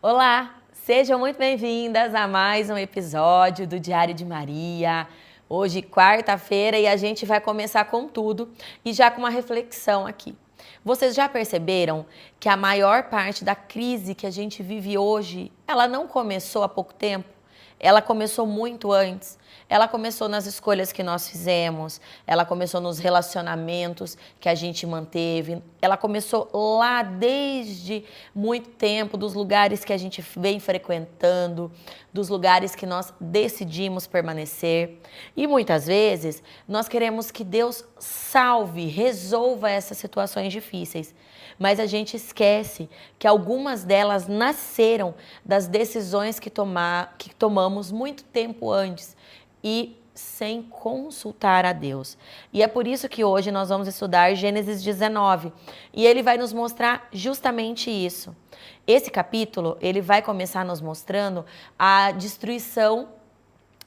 Olá, sejam muito bem-vindas a mais um episódio do Diário de Maria. Hoje, quarta-feira, e a gente vai começar com tudo e já com uma reflexão aqui. Vocês já perceberam que a maior parte da crise que a gente vive hoje, ela não começou há pouco tempo? Ela começou muito antes. Ela começou nas escolhas que nós fizemos, ela começou nos relacionamentos que a gente manteve, ela começou lá desde muito tempo, dos lugares que a gente vem frequentando, dos lugares que nós decidimos permanecer. E muitas vezes nós queremos que Deus salve, resolva essas situações difíceis. Mas a gente esquece que algumas delas nasceram das decisões que tomamos muito tempo antes e sem consultar a Deus. E é por isso que hoje nós vamos estudar Gênesis 19 e ele vai nos mostrar justamente isso. Esse capítulo, ele vai começar nos mostrando a destruição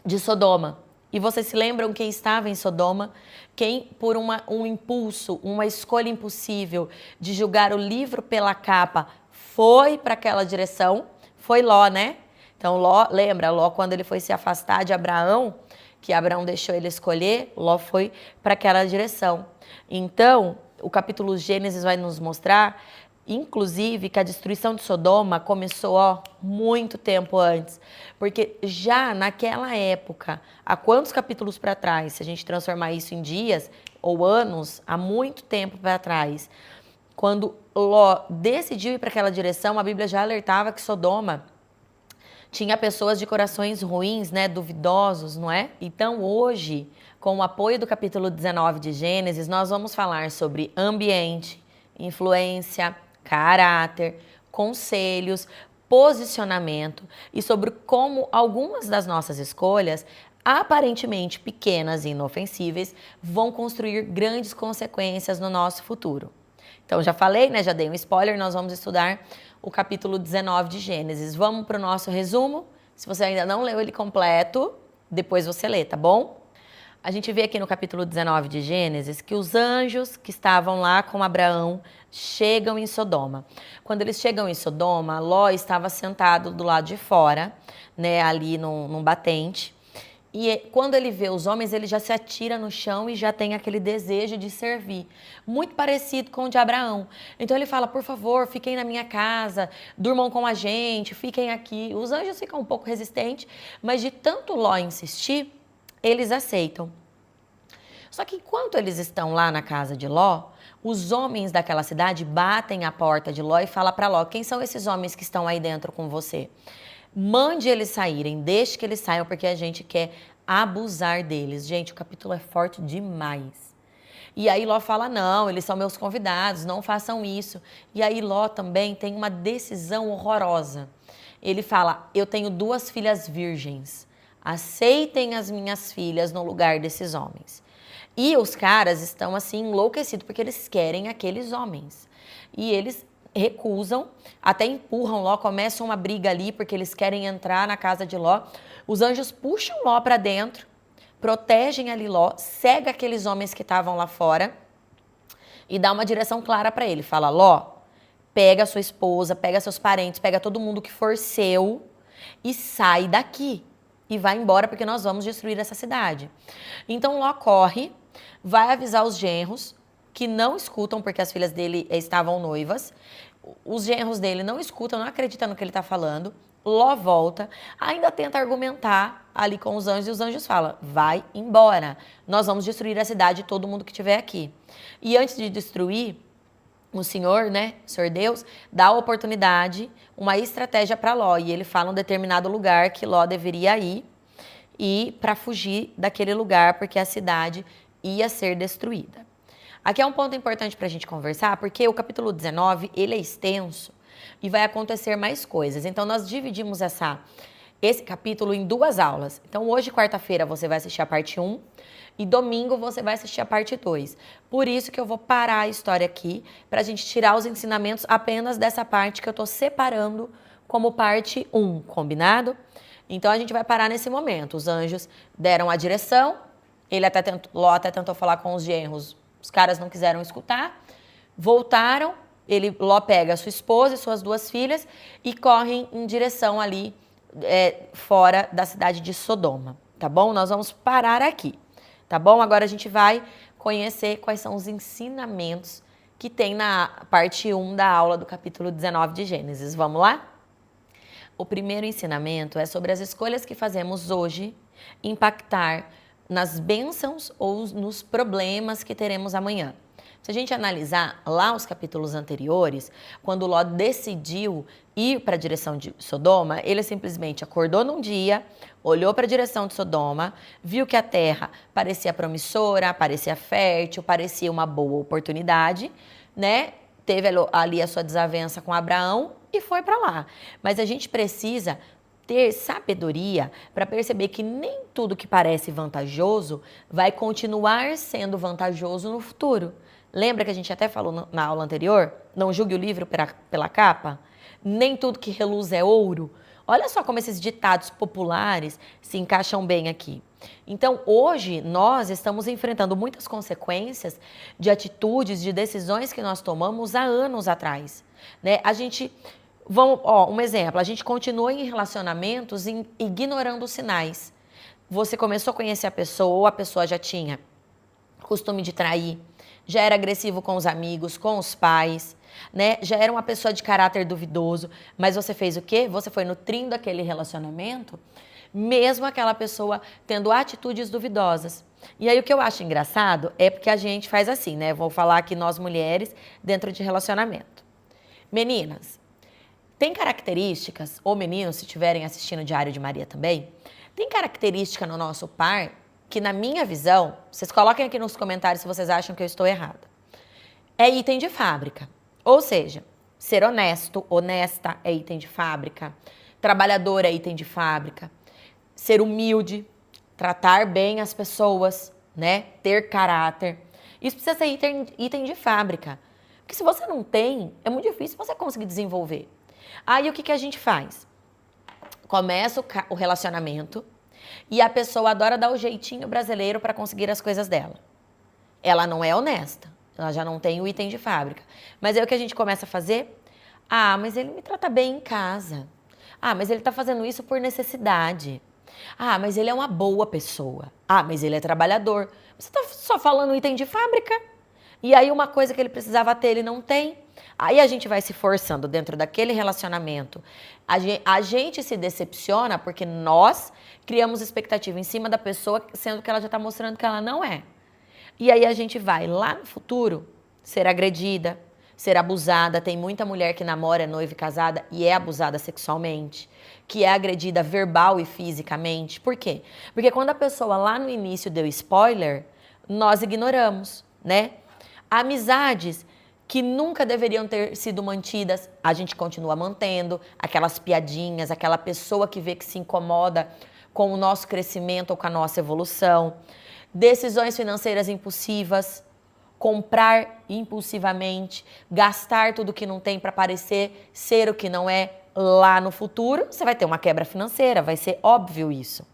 de Sodoma. E vocês se lembram quem estava em Sodoma? Quem, por um impulso, uma escolha impossível de julgar o livro pela capa, foi para aquela direção? Foi Ló, né? Então, Ló, lembra, Ló, quando ele foi se afastar de Abraão, que Abraão deixou ele escolher, Ló foi para aquela direção. Então, o capítulo Gênesis vai nos mostrar, inclusive, que a destruição de Sodoma começou muito tempo antes. Porque já naquela época, há quantos capítulos para trás, se a gente transformar isso em dias ou anos, há muito tempo para trás, quando Ló decidiu ir para aquela direção, a Bíblia já alertava que Sodoma tinha pessoas de corações ruins, né, duvidosos, não é? Então hoje, com o apoio do capítulo 19 de Gênesis, nós vamos falar sobre ambiente, influência, caráter, conselhos, posicionamento e sobre como algumas das nossas escolhas, aparentemente pequenas e inofensíveis, vão construir grandes consequências no nosso futuro. Então já falei, né? Já dei um spoiler, nós vamos estudar o capítulo 19 de Gênesis. Vamos para o nosso resumo? Se você ainda não leu ele completo, depois você lê, tá bom? A gente vê aqui no capítulo 19 de Gênesis que os anjos que estavam lá com Abraão chegam em Sodoma. Quando eles chegam em Sodoma, Ló estava sentado do lado de fora, né, ali num batente. E quando ele vê os homens, ele já se atira no chão e já tem aquele desejo de servir. Muito parecido com o de Abraão. Então ele fala, por favor, fiquem na minha casa, durmam com a gente, fiquem aqui. Os anjos ficam um pouco resistentes, mas de tanto Ló insistir, eles aceitam. Só que enquanto eles estão lá na casa de Ló, os homens daquela cidade batem a porta de Ló e falam para Ló, quem são esses homens que estão aí dentro com você? Mande eles saírem, deixe que eles saiam, porque a gente quer abusar deles. Gente, o capítulo é forte demais. E aí Ló fala, não, eles são meus convidados, não façam isso. E aí Ló também tem uma decisão horrorosa. Ele fala, eu tenho 2 filhas virgens, aceitem as minhas filhas no lugar desses homens. E os caras estão assim enlouquecidos, porque eles querem aqueles homens. E eles recusam, até empurram Ló, começam uma briga ali, porque eles querem entrar na casa de Ló. Os anjos puxam Ló para dentro, protegem ali Ló, cega aqueles homens que estavam lá fora e dá uma direção clara para ele. Fala, Ló, pega sua esposa, pega seus parentes, pega todo mundo que for seu e sai daqui. E vai embora, porque nós vamos destruir essa cidade. Então Ló corre, vai avisar os genros, que não escutam, porque as filhas dele estavam noivas. Os genros dele não escutam, não acreditam no que ele está falando. Ló volta, ainda tenta argumentar ali com os anjos, e os anjos falam, vai embora, nós vamos destruir a cidade e todo mundo que estiver aqui. E antes de destruir, o Senhor, né, o Senhor Deus, dá a oportunidade, uma estratégia para Ló, e ele fala um determinado lugar que Ló deveria ir, e para fugir daquele lugar, porque a cidade ia ser destruída. Aqui é um ponto importante para a gente conversar, porque o capítulo 19, ele é extenso e vai acontecer mais coisas. Então, nós dividimos esse capítulo em 2 aulas. Então, hoje, quarta-feira, você vai assistir a parte 1 e domingo você vai assistir a parte 2. Por isso que eu vou parar a história aqui, para a gente tirar os ensinamentos apenas dessa parte que eu estou separando como parte 1, combinado? Então, a gente vai parar nesse momento. Os anjos deram a direção, Ló até tentou falar com os genros, os caras não quiseram escutar, voltaram Ló pega a sua esposa e suas 2 filhas e correm em direção ali fora da cidade de Sodoma, tá bom? Nós vamos parar aqui, tá bom? Agora a gente vai conhecer quais são os ensinamentos que tem na parte 1 da aula do capítulo 19 de Gênesis. Vamos lá? O primeiro ensinamento é sobre as escolhas que fazemos hoje impactar nas bênçãos ou nos problemas que teremos amanhã. Se a gente analisar lá os capítulos anteriores, quando Ló decidiu ir para a direção de Sodoma, ele simplesmente acordou num dia, olhou para a direção de Sodoma, viu que a terra parecia promissora, parecia fértil, parecia uma boa oportunidade, né? Teve ali a sua desavença com Abraão e foi para lá. Mas a gente precisa ter sabedoria para perceber que nem tudo que parece vantajoso vai continuar sendo vantajoso no futuro. Lembra que a gente até falou na aula anterior? Não julgue o livro pela capa? Nem tudo que reluz é ouro. Olha só como esses ditados populares se encaixam bem aqui. Então, hoje, nós estamos enfrentando muitas consequências de atitudes, de decisões que nós tomamos há anos atrás, né? Um exemplo, a gente continua em relacionamentos ignorando os sinais. Você começou a conhecer a pessoa ou a pessoa já tinha costume de trair, já era agressivo com os amigos, com os pais, né? Já era uma pessoa de caráter duvidoso, mas você fez o quê? Você foi nutrindo aquele relacionamento, mesmo aquela pessoa tendo atitudes duvidosas. E aí o que eu acho engraçado é porque a gente faz assim, né? Vou falar aqui nós mulheres dentro de relacionamento. Meninas, tem características, ou meninos, se estiverem assistindo o Diário de Maria também, tem característica no nosso par que, na minha visão, vocês coloquem aqui nos comentários se vocês acham que eu estou errada, é item de fábrica. Ou seja, ser honesto, honesta é item de fábrica, trabalhador é item de fábrica, ser humilde, tratar bem as pessoas, né? Ter caráter. Isso precisa ser item de fábrica. Porque se você não tem, é muito difícil você conseguir desenvolver. Aí o que a gente faz? Começa o relacionamento e a pessoa adora dar o jeitinho brasileiro para conseguir as coisas dela. Ela não é honesta, ela já não tem o item de fábrica. Mas aí o que a gente começa a fazer? Ah, mas ele me trata bem em casa. Ah, mas ele está fazendo isso por necessidade. Ah, mas ele é uma boa pessoa. Ah, mas ele é trabalhador. Você está só falando item de fábrica? E aí uma coisa que ele precisava ter, ele não tem. Aí a gente vai se forçando dentro daquele relacionamento. A gente se decepciona porque nós criamos expectativa em cima da pessoa, sendo que ela já está mostrando que ela não é. E aí a gente vai lá no futuro ser agredida, ser abusada. Tem muita mulher que namora, é noiva e casada e é abusada sexualmente, que é agredida verbal e fisicamente. Por quê? Porque quando a pessoa lá no início deu spoiler, nós ignoramos, né? Amizades que nunca deveriam ter sido mantidas, a gente continua mantendo, aquelas piadinhas, aquela pessoa que vê que se incomoda com o nosso crescimento ou com a nossa evolução. Decisões financeiras impulsivas, comprar impulsivamente, gastar tudo que não tem para parecer ser o que não é lá no futuro, você vai ter uma quebra financeira, vai ser óbvio isso.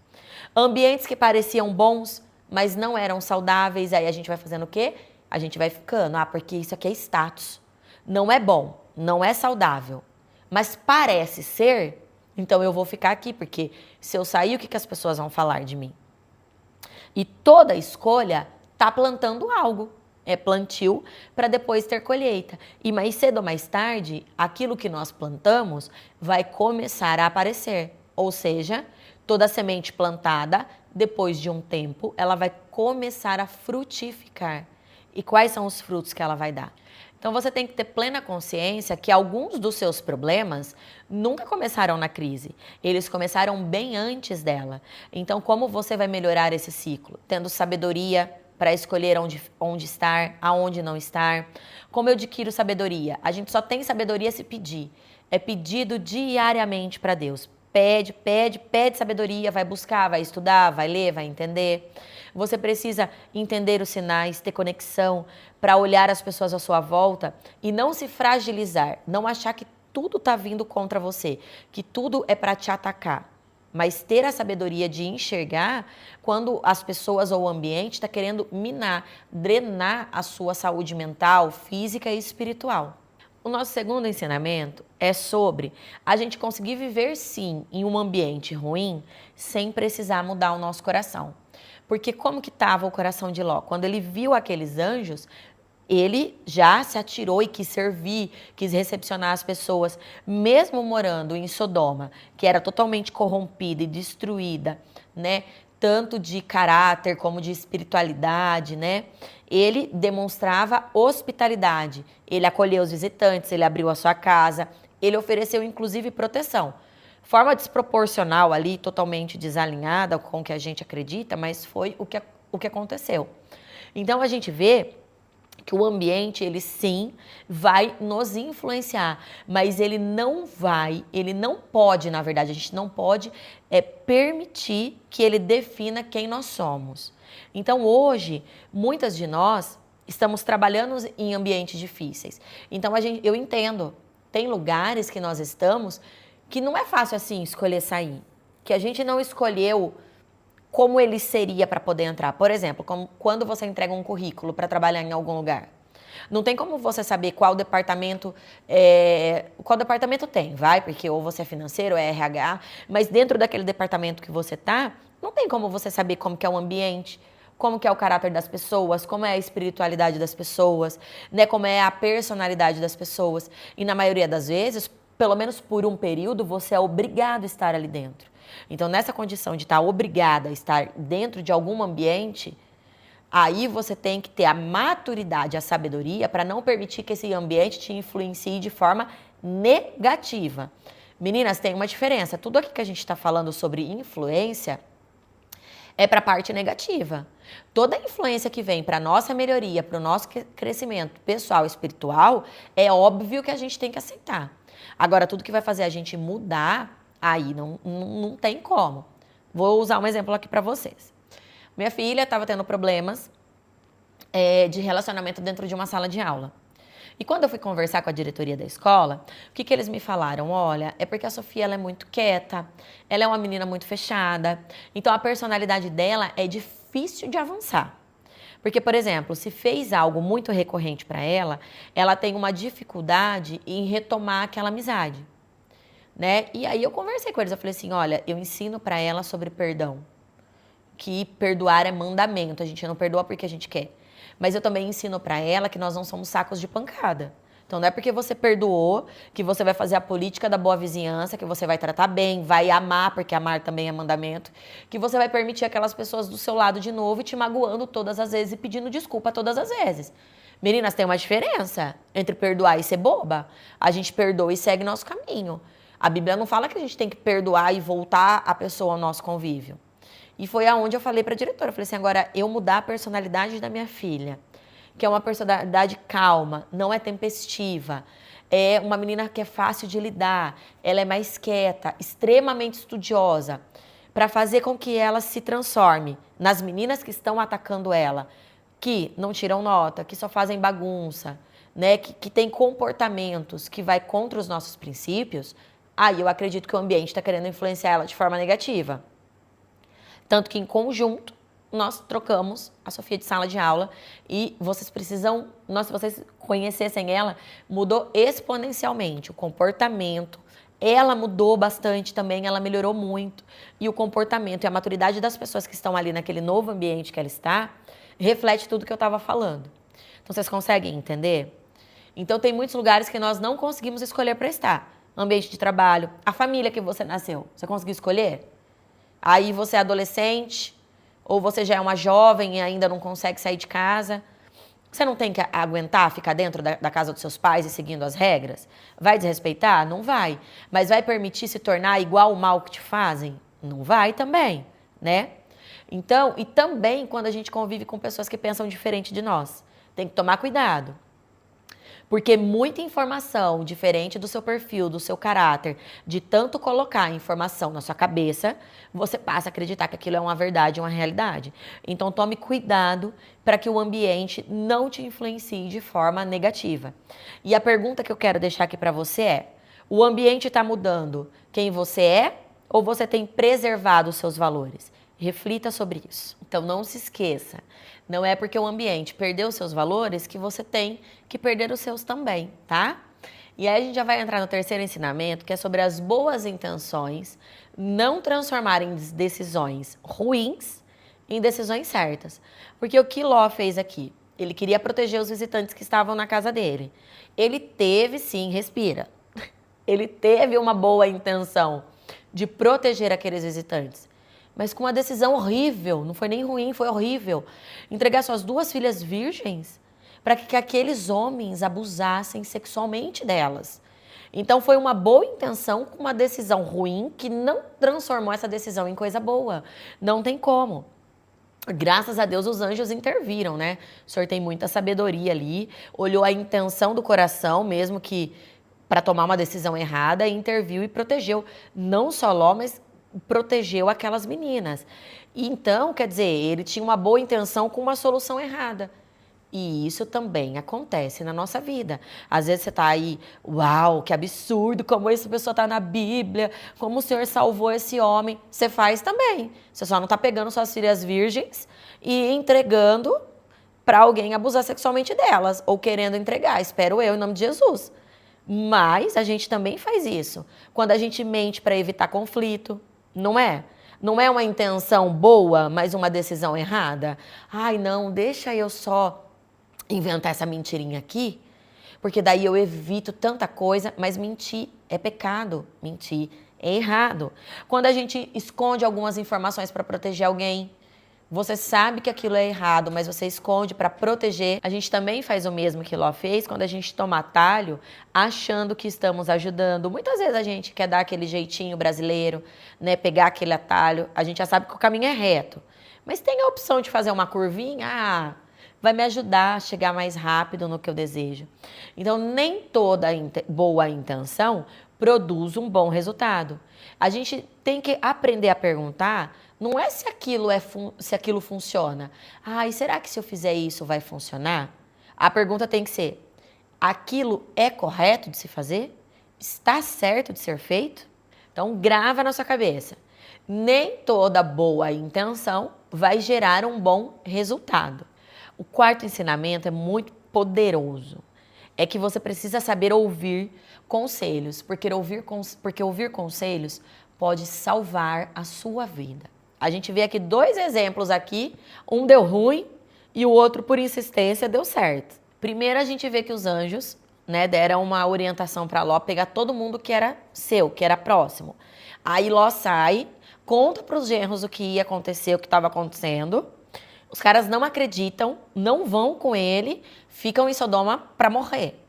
Ambientes que pareciam bons, mas não eram saudáveis, aí a gente vai fazendo o quê? A gente vai ficando, porque isso aqui é status. Não é bom, não é saudável, mas parece ser, então eu vou ficar aqui, porque se eu sair, o que as pessoas vão falar de mim? E toda escolha está plantando algo. É plantio para depois ter colheita. E mais cedo ou mais tarde, aquilo que nós plantamos vai começar a aparecer. Ou seja, toda semente plantada, depois de um tempo, ela vai começar a frutificar. E quais são os frutos que ela vai dar? Então você tem que ter plena consciência que alguns dos seus problemas nunca começaram na crise. Eles começaram bem antes dela. Então como você vai melhorar esse ciclo? Tendo sabedoria para escolher onde estar, aonde não estar. Como eu adquiro sabedoria? A gente só tem sabedoria se pedir. É pedido diariamente para Deus. Pede sabedoria, vai buscar, vai estudar, vai ler, vai entender. Você precisa entender os sinais, ter conexão para olhar as pessoas à sua volta e não se fragilizar, não achar que tudo está vindo contra você, que tudo é para te atacar. Mas ter a sabedoria de enxergar quando as pessoas ou o ambiente está querendo minar, drenar a sua saúde mental, física e espiritual. O nosso segundo ensinamento é sobre a gente conseguir viver, sim, em um ambiente ruim sem precisar mudar o nosso coração. Porque como que estava o coração de Ló? Quando ele viu aqueles anjos, ele já se atirou e quis servir, quis recepcionar as pessoas, mesmo morando em Sodoma, que era totalmente corrompida e destruída, né? Tanto de caráter como de espiritualidade, né? Ele demonstrava hospitalidade. Ele acolheu os visitantes, ele abriu a sua casa, ele ofereceu inclusive proteção. Forma desproporcional ali, totalmente desalinhada com o que a gente acredita, mas foi o que aconteceu. Então a gente vê que o ambiente, ele sim vai nos influenciar, mas ele não pode, na verdade, a gente não pode permitir que ele defina quem nós somos. Então hoje, muitas de nós estamos trabalhando em ambientes difíceis. Então eu entendo, tem lugares que nós estamos que não é fácil assim escolher sair, que a gente não escolheu como ele seria para poder entrar. Por exemplo, quando você entrega um currículo para trabalhar em algum lugar. Não tem como você saber qual departamento tem, vai, porque ou você é financeiro, ou é RH, mas dentro daquele departamento que você tá, não tem como você saber como que é o ambiente, como que é o caráter das pessoas, como é a espiritualidade das pessoas, né, como é a personalidade das pessoas. E na maioria das vezes, pelo menos por um período, você é obrigado a estar ali dentro. Então, nessa condição de estar obrigada a estar dentro de algum ambiente, aí você tem que ter a maturidade, a sabedoria para não permitir que esse ambiente te influencie de forma negativa. Meninas, tem uma diferença. Tudo aqui que a gente está falando sobre influência é para a parte negativa. Toda influência que vem para a nossa melhoria, para o nosso crescimento pessoal e espiritual, é óbvio que a gente tem que aceitar. Agora, tudo que vai fazer a gente mudar, aí não tem como. Vou usar um exemplo aqui para vocês. Minha filha estava tendo problemas de relacionamento dentro de uma sala de aula. E quando eu fui conversar com a diretoria da escola, o que eles me falaram? Olha, é porque a Sofia ela é muito quieta, ela é uma menina muito fechada, então a personalidade dela é difícil de avançar. Porque, por exemplo, se fez algo muito recorrente para ela, ela tem uma dificuldade em retomar aquela amizade, né? E aí eu conversei com eles, eu falei assim, olha, eu ensino para ela sobre perdão, que perdoar é mandamento, a gente não perdoa porque a gente quer. Mas eu também ensino para ela que nós não somos sacos de pancada. Então não é porque você perdoou que você vai fazer a política da boa vizinhança, que você vai tratar bem, vai amar, porque amar também é mandamento, que você vai permitir aquelas pessoas do seu lado de novo e te magoando todas as vezes e pedindo desculpa todas as vezes. Meninas, tem uma diferença entre perdoar e ser boba. A gente perdoa e segue nosso caminho. A Bíblia não fala que a gente tem que perdoar e voltar a pessoa ao nosso convívio. E foi aonde eu falei para a diretora, eu falei assim, agora eu mudar a personalidade da minha filha, que é uma personalidade calma, não é tempestiva, é uma menina que é fácil de lidar, ela é mais quieta, extremamente estudiosa, para fazer com que ela se transforme nas meninas que estão atacando ela, que não tiram nota, que só fazem bagunça, né, que tem comportamentos que vai contra os nossos princípios, aí eu acredito que o ambiente está querendo influenciar ela de forma negativa. Tanto que, em conjunto, nós trocamos a Sofia de sala de aula e vocês precisam, se vocês conhecessem ela, mudou exponencialmente o comportamento. Ela mudou bastante também, ela melhorou muito. E o comportamento e a maturidade das pessoas que estão ali naquele novo ambiente que ela está, reflete tudo que eu estava falando. Então, vocês conseguem entender? Então, tem muitos lugares que nós não conseguimos escolher para estar. Ambiente de trabalho, a família que você nasceu, você conseguiu escolher? Aí você é adolescente, ou você já é uma jovem e ainda não consegue sair de casa. Você não tem que aguentar ficar dentro da casa dos seus pais e seguindo as regras? Vai desrespeitar? Não vai. Mas vai permitir se tornar igual o mal que te fazem? Não vai também, né? Então, e também quando a gente convive com pessoas que pensam diferente de nós. Tem que tomar cuidado. Porque muita informação diferente do seu perfil, do seu caráter, de tanto colocar informação na sua cabeça, você passa a acreditar que aquilo é uma verdade, uma realidade. Então tome cuidado para que o ambiente não te influencie de forma negativa. E a pergunta que eu quero deixar aqui para você é, o ambiente está mudando quem você é ou você tem preservado os seus valores? Reflita sobre isso. Então não se esqueça, não é porque o ambiente perdeu os seus valores que você tem que perder os seus também, tá? E aí a gente já vai entrar no terceiro ensinamento, que é sobre as boas intenções não transformarem decisões ruins em decisões certas. Porque o que Ló fez aqui? Ele queria proteger os visitantes que estavam na casa dele. Ele teve, sim, respira. Ele teve uma boa intenção de proteger aqueles visitantes. Mas com uma decisão horrível, não foi nem ruim, foi horrível. Entregar suas 2 filhas virgens para que aqueles homens abusassem sexualmente delas. Então foi uma boa intenção com uma decisão ruim que não transformou essa decisão em coisa boa. Não tem como. Graças a Deus os anjos interviram, né? O Senhor tem muita sabedoria ali, olhou a intenção do coração, mesmo que para tomar uma decisão errada, e interviu e protegeu. Não só Ló, mas protegeu aquelas meninas. E então, quer dizer, ele tinha uma boa intenção com uma solução errada. E isso também acontece na nossa vida. Às vezes você está aí, uau, que absurdo, como essa pessoa está na Bíblia, como o Senhor salvou esse homem. Você faz também. Você só não está pegando suas filhas virgens e entregando para alguém abusar sexualmente delas, ou querendo entregar, espero eu, em nome de Jesus. Mas a gente também faz isso. Quando a gente mente para evitar conflito, não é? Não é uma intenção boa, mas uma decisão errada? Ai, não, deixa eu só inventar essa mentirinha aqui, porque daí eu evito tanta coisa, mas mentir é pecado, mentir é errado. Quando a gente esconde algumas informações para proteger alguém, você sabe que aquilo é errado, mas você esconde para proteger. A gente também faz o mesmo que Ló fez quando a gente toma atalho, achando que estamos ajudando. Muitas vezes a gente quer dar aquele jeitinho brasileiro, né, pegar aquele atalho. A gente já sabe que o caminho é reto, mas tem a opção de fazer uma curvinha, vai me ajudar a chegar mais rápido no que eu desejo. Então, nem toda boa intenção produz um bom resultado. A gente tem que aprender a perguntar, não é se aquilo funciona. E será que se eu fizer isso vai funcionar? A pergunta tem que ser, aquilo é correto de se fazer? Está certo de ser feito? Então, grava na sua cabeça. Nem toda boa intenção vai gerar um bom resultado. O quarto ensinamento é muito poderoso. É que você precisa saber ouvir conselhos, porque ouvir conselhos pode salvar a sua vida. A gente vê aqui 2 exemplos aqui, um deu ruim e o outro, por insistência, deu certo. Primeiro a gente vê que os anjos, né, deram uma orientação para Ló pegar todo mundo que era seu, que era próximo. Aí Ló sai, conta para os genros o que ia acontecer, o que estava acontecendo. Os caras não acreditam, não vão com ele, ficam em Sodoma para morrer.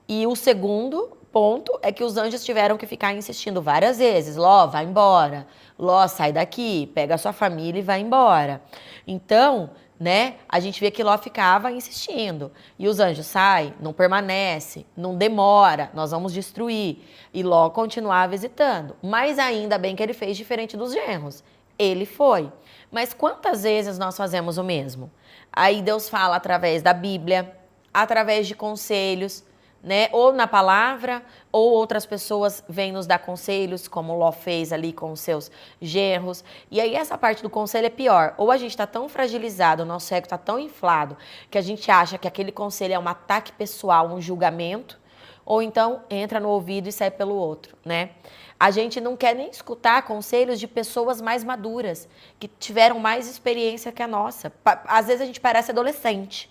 E o segundo ponto é que os anjos tiveram que ficar insistindo várias vezes. Ló, vai embora. Ló, sai daqui, pega a sua família e vai embora. Então, né, a gente vê que Ló ficava insistindo. E os anjos saem, não permanece, não demora, nós vamos destruir. E Ló continuava visitando. Mas ainda bem que ele fez diferente dos genros. Ele foi. Mas quantas vezes nós fazemos o mesmo? Aí Deus fala através da Bíblia, através de conselhos, né? Ou na palavra, ou outras pessoas vêm nos dar conselhos, como Ló fez ali com os seus genros. E aí essa parte do conselho é pior. Ou a gente está tão fragilizado, o nosso ego está tão inflado, que a gente acha que aquele conselho é um ataque pessoal, um julgamento, ou então entra no ouvido e sai pelo outro, né? A gente não quer nem escutar conselhos de pessoas mais maduras, que tiveram mais experiência que a nossa. Às vezes a gente parece adolescente.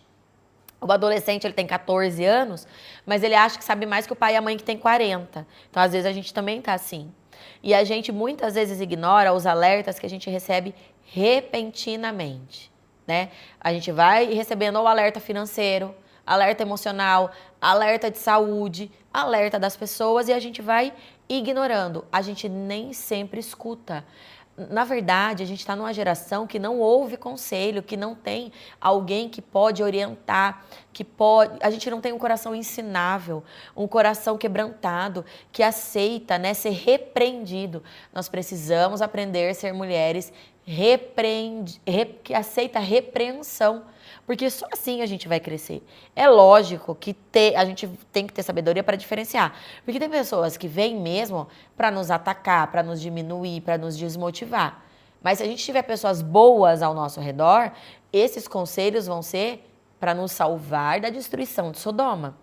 O adolescente, ele tem 14 anos, mas ele acha que sabe mais que o pai e a mãe que tem 40. Então, às vezes, a gente também tá assim. E a gente, muitas vezes, ignora os alertas que a gente recebe repentinamente, né? A gente vai recebendo o alerta financeiro, alerta emocional, alerta de saúde, alerta das pessoas, e a gente vai ignorando. A gente nem sempre escuta. Na verdade, a gente está numa geração que não ouve conselho, que não tem alguém que pode orientar, a gente não tem um coração ensinável, um coração quebrantado, que aceita, né, ser repreendido. Nós precisamos aprender a ser mulheres que aceita repreensão, porque só assim a gente vai crescer. É lógico que a gente tem que ter sabedoria para diferenciar, porque tem pessoas que vêm mesmo para nos atacar, para nos diminuir, para nos desmotivar. Mas se a gente tiver pessoas boas ao nosso redor, esses conselhos vão ser para nos salvar da destruição de Sodoma.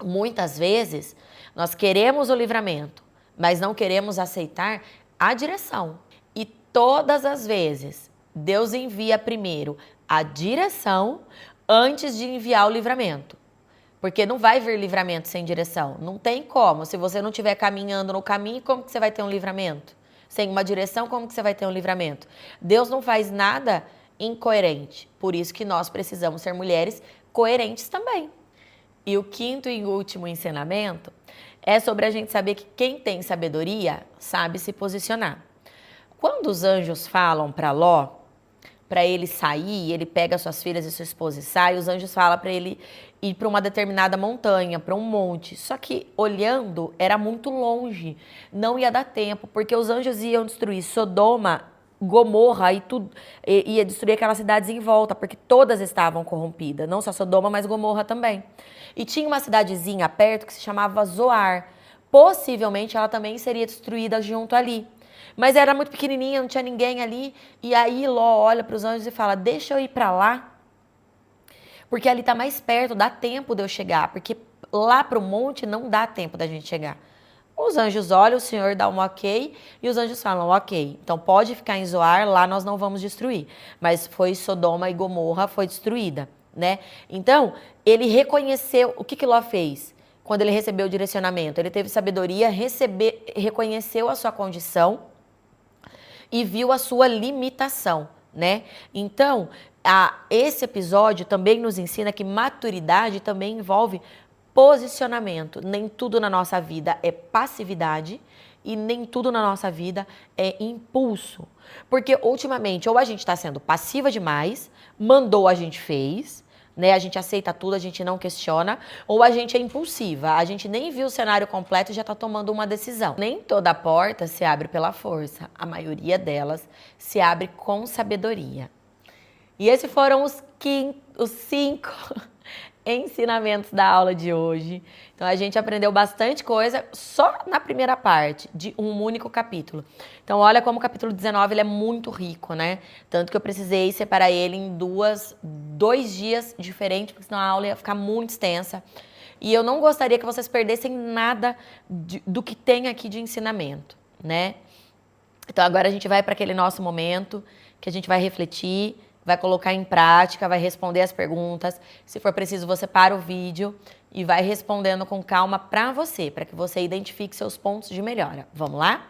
Muitas vezes, Nós queremos o livramento, mas não queremos aceitar a direção. E todas as vezes, Deus envia primeiro a direção antes de enviar o livramento. Porque não vai vir livramento sem direção. Não tem como. Se você não estiver caminhando no caminho, como que você vai ter um livramento? Sem uma direção, como que você vai ter um livramento? Deus não faz nada incoerente. Por isso que nós precisamos ser mulheres coerentes também. E o quinto e último ensinamento é sobre a gente saber que quem tem sabedoria sabe se posicionar. Quando os anjos falam para Ló, para ele sair, ele pega suas filhas e sua esposa e sai, os anjos falam para ele ir para uma determinada montanha, para um monte. Só que olhando era muito longe, não ia dar tempo, porque os anjos iam destruir Sodoma, Gomorra e tudo, ia destruir aquelas cidades em volta, porque todas estavam corrompidas, não só Sodoma, mas Gomorra também. E tinha uma cidadezinha perto que se chamava Zoar. Possivelmente ela também seria destruída junto ali. Mas era muito pequenininha, não tinha ninguém ali. E aí Ló olha para os anjos e fala, deixa eu ir para lá, porque ali está mais perto, dá tempo de eu chegar. Porque lá para o monte não dá tempo da gente chegar. Os anjos olham, o Senhor dá um ok, e os anjos falam, ok, então pode ficar em Zoar, lá nós não vamos destruir. Mas foi Sodoma e Gomorra, foi destruída, né? Então, ele reconheceu, o que Ló fez? Quando ele recebeu o direcionamento, ele teve sabedoria, reconheceu a sua condição, e viu a sua limitação, né? Então, esse episódio também nos ensina que maturidade também envolve posicionamento. Nem tudo na nossa vida é passividade e nem tudo na nossa vida é impulso. Porque, ultimamente, ou a gente está sendo passiva demais, mandou, a gente fez, né? A gente aceita tudo, a gente não questiona, ou a gente é impulsiva, a gente nem viu o cenário completo e já está tomando uma decisão. Nem toda porta se abre pela força, a maioria delas se abre com sabedoria. E esses foram os 5 ensinamentos da aula de hoje. Então a gente aprendeu bastante coisa só na primeira parte de um único capítulo. Então olha como o capítulo 19 ele é muito rico, né? Tanto que eu precisei separar ele em 2 dias diferentes, porque senão a aula ia ficar muito extensa. E eu não gostaria que vocês perdessem nada do que tem aqui de ensinamento, né? Então agora a gente vai para aquele nosso momento que a gente vai refletir, vai colocar em prática, vai responder as perguntas. Se for preciso, você para o vídeo e vai respondendo com calma para você, para que você identifique seus pontos de melhora. Vamos lá?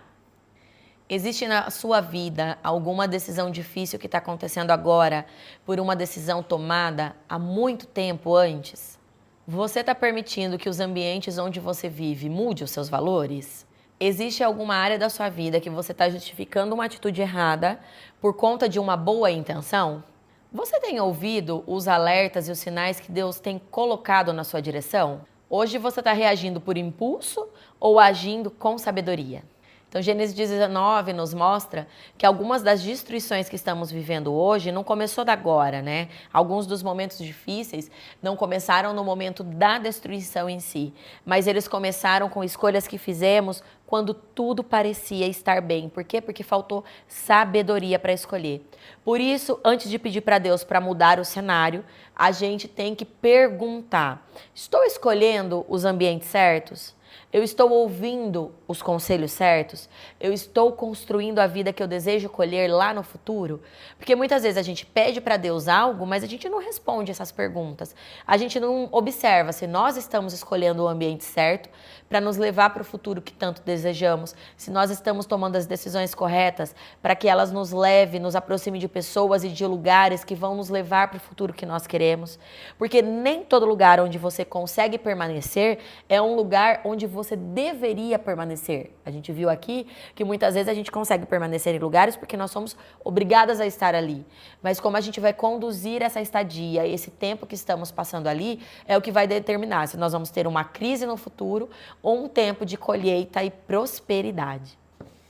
Existe na sua vida alguma decisão difícil que está acontecendo agora por uma decisão tomada há muito tempo antes? Você está permitindo que os ambientes onde você vive mude os seus valores? Existe alguma área da sua vida que você está justificando uma atitude errada por conta de uma boa intenção? Você tem ouvido os alertas e os sinais que Deus tem colocado na sua direção? Hoje você está reagindo por impulso ou agindo com sabedoria? Então, Gênesis 19 nos mostra que algumas das destruições que estamos vivendo hoje não começou da agora, né? Alguns dos momentos difíceis não começaram no momento da destruição em si, mas eles começaram com escolhas que fizemos quando tudo parecia estar bem. Por quê? Porque faltou sabedoria para escolher. Por isso, antes de pedir para Deus para mudar o cenário, a gente tem que perguntar: estou escolhendo os ambientes certos? Eu estou ouvindo os conselhos certos? Eu estou construindo a vida que eu desejo colher lá no futuro? Porque muitas vezes a gente pede para Deus algo, mas a gente não responde essas perguntas. A gente não observa se nós estamos escolhendo o ambiente certo para nos levar para o futuro que tanto desejamos, se nós estamos tomando as decisões corretas para que elas nos levem, nos aproximem de pessoas e de lugares que vão nos levar para o futuro que nós queremos. Porque nem todo lugar onde você consegue permanecer é um lugar onde você deveria permanecer. A gente viu aqui que muitas vezes a gente consegue permanecer em lugares porque nós somos obrigadas a estar ali. Mas como a gente vai conduzir essa estadia, esse tempo que estamos passando ali, é o que vai determinar se nós vamos ter uma crise no futuro ou um tempo de colheita e prosperidade.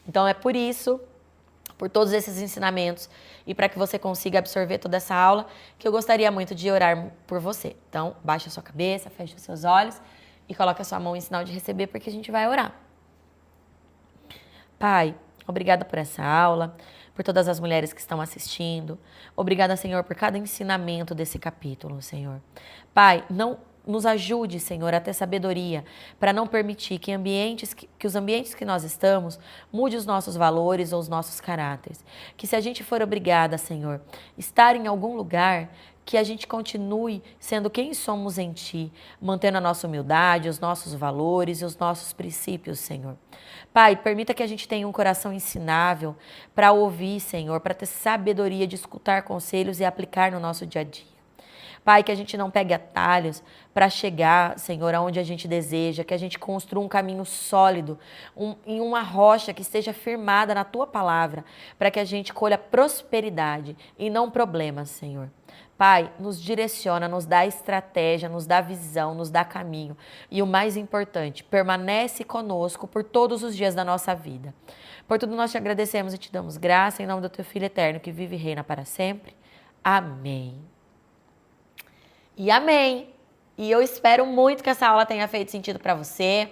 Então é por isso, por todos esses ensinamentos e para que você consiga absorver toda essa aula, que eu gostaria muito de orar por você. Então, baixa a sua cabeça, feche os seus olhos e coloque a sua mão em sinal de receber, porque a gente vai orar. Pai, obrigada por essa aula, por todas as mulheres que estão assistindo. Obrigada, Senhor, por cada ensinamento desse capítulo, Senhor. Pai, não nos ajude, Senhor, a ter sabedoria para não permitir que os ambientes que nós estamos mude os nossos valores ou os nossos caráteres. Que se a gente for obrigada, Senhor, estar em algum lugar, que a gente continue sendo quem somos em Ti, mantendo a nossa humildade, os nossos valores e os nossos princípios, Senhor. Pai, permita que a gente tenha um coração ensinável para ouvir, Senhor, para ter sabedoria de escutar conselhos e aplicar no nosso dia a dia. Pai, que a gente não pegue atalhos para chegar, Senhor, aonde a gente deseja, que a gente construa um caminho sólido, em uma rocha que esteja firmada na Tua palavra, para que a gente colha prosperidade e não problemas, Senhor. Pai, nos direciona, nos dá estratégia, nos dá visão, nos dá caminho. E o mais importante, permanece conosco por todos os dias da nossa vida. Por tudo nós te agradecemos e te damos graça em nome do Teu Filho eterno que vive e reina para sempre. Amém. E amém. E eu espero muito que essa aula tenha feito sentido para você,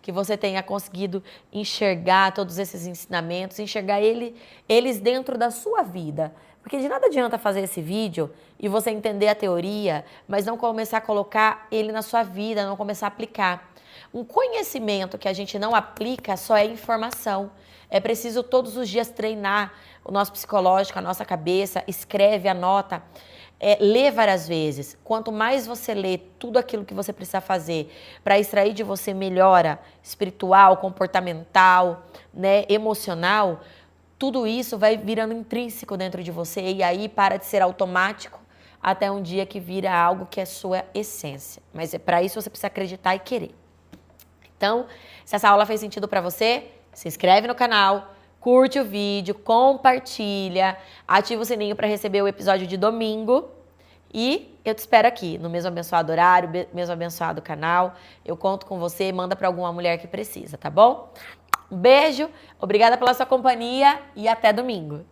que você tenha conseguido enxergar todos esses ensinamentos, enxergar eles dentro da sua vida. Porque de nada adianta fazer esse vídeo e você entender a teoria, mas não começar a colocar ele na sua vida, não começar a aplicar. Um conhecimento que a gente não aplica só é informação. É preciso todos os dias treinar o nosso psicológico, a nossa cabeça, escreve, anota. Lê várias vezes. Quanto mais você lê tudo aquilo que você precisa fazer para extrair de você melhora espiritual, comportamental, né, emocional, tudo isso vai virando intrínseco dentro de você e aí para de ser automático até um dia que vira algo que é sua essência. Mas para isso você precisa acreditar e querer. Então, se essa aula fez sentido para você, se inscreve no canal, curte o vídeo, compartilha, ativa o sininho para receber o episódio de domingo e eu te espero aqui no mesmo abençoado horário, mesmo abençoado canal. Eu conto com você, manda para alguma mulher que precisa, tá bom? Um beijo, obrigada pela sua companhia e até domingo.